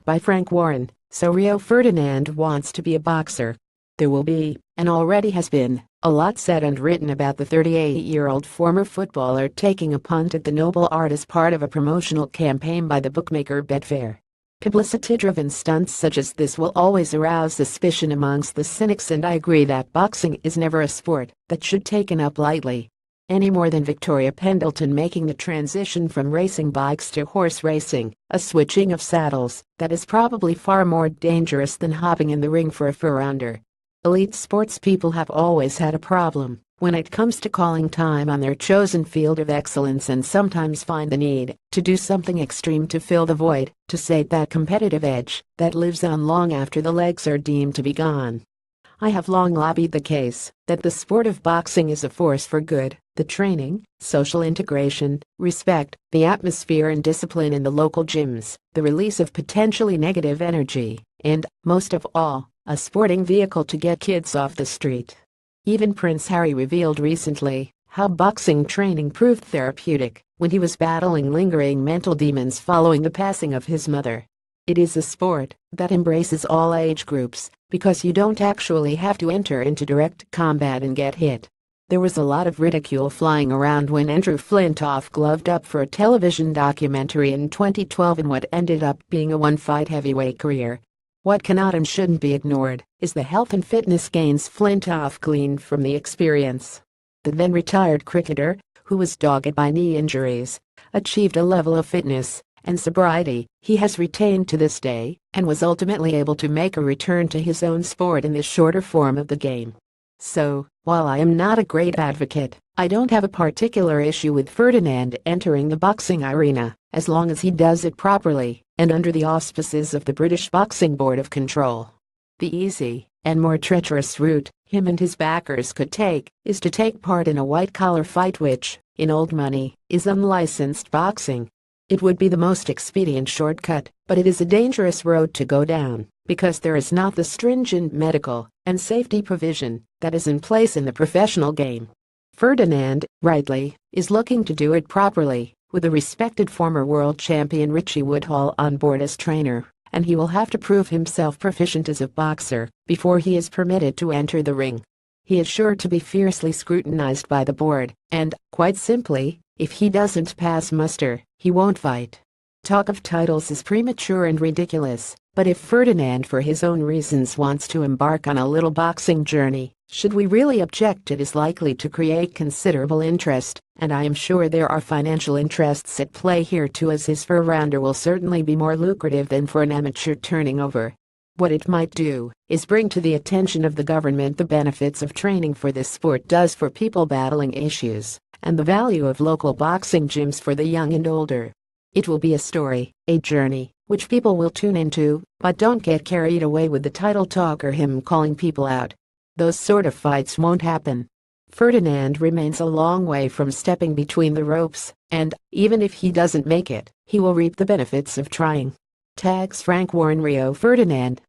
by Frank Warren. So Rio Ferdinand wants to be a boxer. There will be, and already has been, a lot said and written about the 38-year-old former footballer taking a punt at the noble art as part of a promotional campaign by the bookmaker Betfair. Publicity-driven stunts such as this will always arouse suspicion amongst the cynics, and I agree that boxing is never a sport that should be taken up lightly. Any more than Victoria Pendleton making the transition from racing bikes to horse racing, a switching of saddles that is probably far more dangerous than hopping in the ring for a 4-rounder. Elite sports people have always had a problem when it comes to calling time on their chosen field of excellence, and sometimes find the need to do something extreme to fill the void, to sate that competitive edge that lives on long after the legs are deemed to be gone. I have long lobbied the case that the sport of boxing is a force for good. The training, social integration, respect, the atmosphere and discipline in the local gyms, the release of potentially negative energy, and, most of all, a sporting vehicle to get kids off the street. Even Prince Harry revealed recently how boxing training proved therapeutic when he was battling lingering mental demons following the passing of his mother. It is a sport that embraces all age groups because you don't actually have to enter into direct combat and get hit. There was a lot of ridicule flying around when Andrew Flintoff gloved up for a television documentary in 2012 in what ended up being a one-fight heavyweight career. What cannot and shouldn't be ignored is the health and fitness gains Flintoff gleaned from the experience. The then-retired cricketer, who was dogged by knee injuries, achieved a level of fitness and sobriety he has retained to this day, and was ultimately able to make a return to his own sport in the shorter form of the game. So, while I am not a great advocate, I don't have a particular issue with Ferdinand entering the boxing arena, as long as he does it properly and under the auspices of the British Boxing Board of Control. The easy and more treacherous route him and his backers could take is to take part in a white-collar fight, which, in old money, is unlicensed boxing. It would be the most expedient shortcut, but it is a dangerous road to go down, because there is not the stringent medical and safety provision that is in place in the professional game. Ferdinand, rightly, is looking to do it properly, with the respected former world champion Richie Woodhall on board as trainer, and he will have to prove himself proficient as a boxer before he is permitted to enter the ring. He is sure to be fiercely scrutinized by the board, and, quite simply, if he doesn't pass muster, he won't fight. Talk of titles is premature and ridiculous, but if Ferdinand for his own reasons wants to embark on a little boxing journey, should we really object? It is likely to create considerable interest, and I am sure there are financial interests at play here too, as his 4-rounder will certainly be more lucrative than for an amateur turning over. What it might do is bring to the attention of the government the benefits of training for this sport does for people battling issues, and the value of local boxing gyms for the young and older. It will be a story, a journey, which people will tune into, but don't get carried away with the title talk or him calling people out. Those sort of fights won't happen. Ferdinand remains a long way from stepping between the ropes, and, even if he doesn't make it, he will reap the benefits of trying. Tags Frank Warren. Rio Ferdinand.